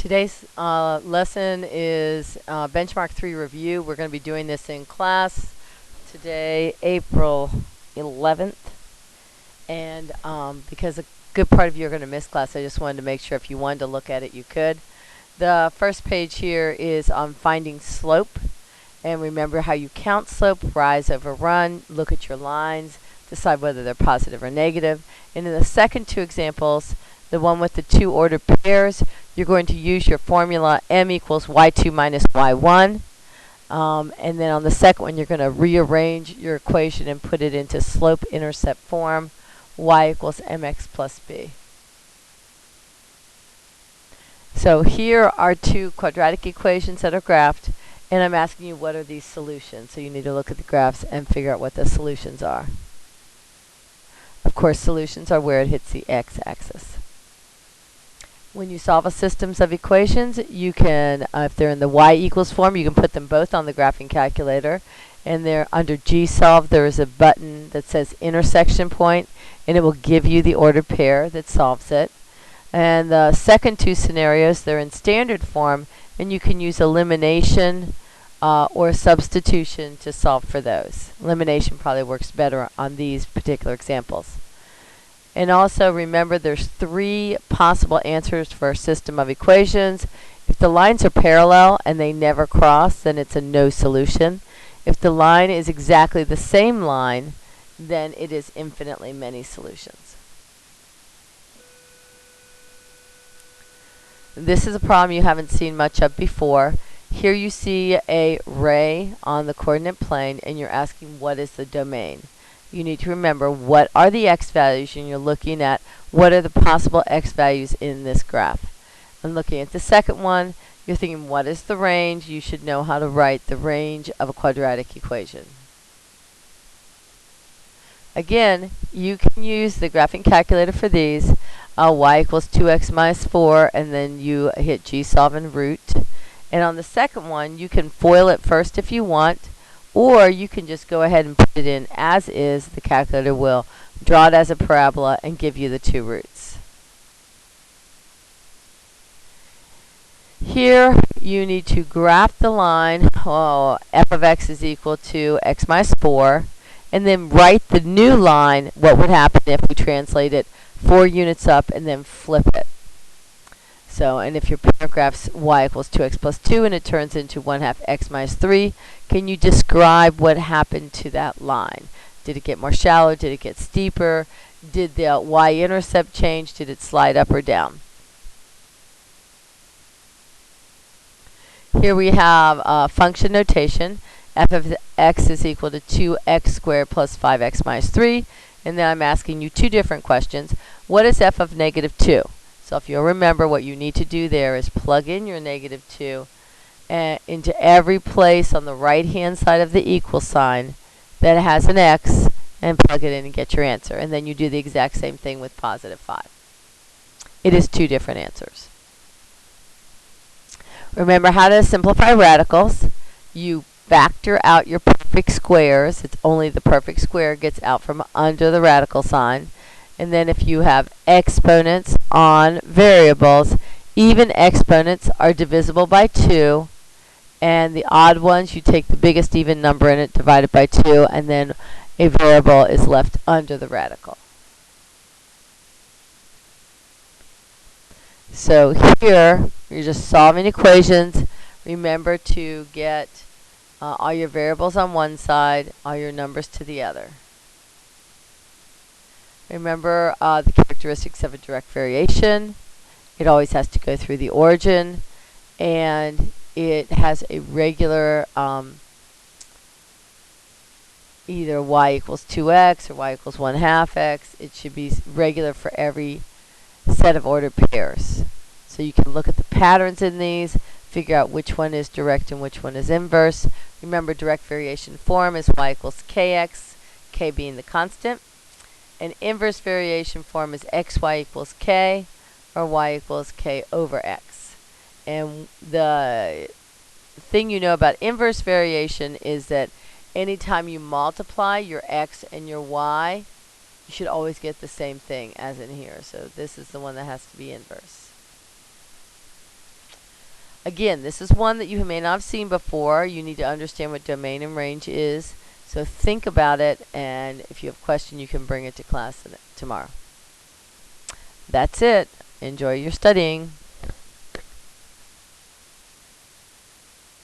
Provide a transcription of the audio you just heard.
Today's lesson is Benchmark 3 review. We're going to be doing this in class today, April 11th. And because a good part of you are going to miss class, I just wanted to make sure if you wanted to look at it, you could. The first page here is on finding slope. And remember how you count slope, rise over run, look at your lines, decide whether they're positive or negative. And in the second two examples, the one with the two ordered pairs, you're going to use your formula m equals y2 minus y1. And then on the second one, you're going to rearrange your equation and put it into slope-intercept form, y equals mx plus b. So here are two quadratic equations that are graphed, and I'm asking you what are these solutions. So you need to look at the graphs and figure out what the solutions are. Of course, solutions are where it hits the x-axis. When you solve a systems of equations, you can, if they're in the y equals form, you can put them both on the graphing calculator. And there, under G-solve, there is a button that says intersection point, and it will give you the ordered pair that solves it. And the second two scenarios, they're in standard form, and you can use elimination or substitution to solve for those. Elimination probably works better on these particular examples. And also remember there's three possible answers for a system of equations. If the lines are parallel and they never cross, then it's a no solution. If the line is exactly the same line, then it is infinitely many solutions. This is a problem you haven't seen much of before. Here you see a ray on the coordinate plane, and you're asking what is the domain. You need to remember what are the x values, and you're looking at what are the possible x values in this graph. And looking at the second one, you're thinking what is the range. You should know how to write the range of a quadratic equation. Again, you can use the graphing calculator for these. Y equals 2x minus 4, and then you hit G-solve and root. And on the second one, you can FOIL it first if you want, or you can just go ahead and put it in as is. The calculator will draw it as a parabola and give you the two roots. Here, you need to graph the line, f of x is equal to x minus 4, and then write the new line, what would happen if we translate it 4 units up and then flip it. So, and if your parent graphs y equals 2x plus 2 and it turns into 1/2 x minus 3, can you describe what happened to that line? Did it get more shallow? Did it get steeper? Did the y-intercept change? Did it slide up or down? Here we have function notation. F of x is equal to 2x squared plus 5x minus 3. And then I'm asking you two different questions. What is f of negative 2? So if you'll remember, what you need to do there is plug in your negative 2 into every place on the right-hand side of the equal sign that has an x, and plug it in and get your answer. And then you do the exact same thing with positive 5. It is two different answers. Remember how to simplify radicals. You factor out your perfect squares. It's only the perfect square gets out from under the radical sign. And then if you have exponents on variables, even exponents are divisible by 2. And the odd ones, you take the biggest even number in it, divide it by 2, and then a variable is left under the radical. So here, you're just solving equations. Remember to get all your variables on one side, all your numbers to the other. Remember the characteristics of a direct variation. It always has to go through the origin, and it has a regular either y equals 2x or y equals 1/2 x. It should be regular for every set of ordered pairs. So you can look at the patterns in these, figure out which one is direct and which one is inverse. Remember, direct variation form is y equals kx, k being the constant. And inverse variation form is xy equals k, or y equals k over x. And the thing you know about inverse variation is that anytime you multiply your x and your y, you should always get the same thing as in here. So this is the one that has to be inverse. Again, this is one that you may not have seen before. You need to understand what domain and range is. So think about it, and if you have a question, you can bring it to class tomorrow. That's it. Enjoy your studying.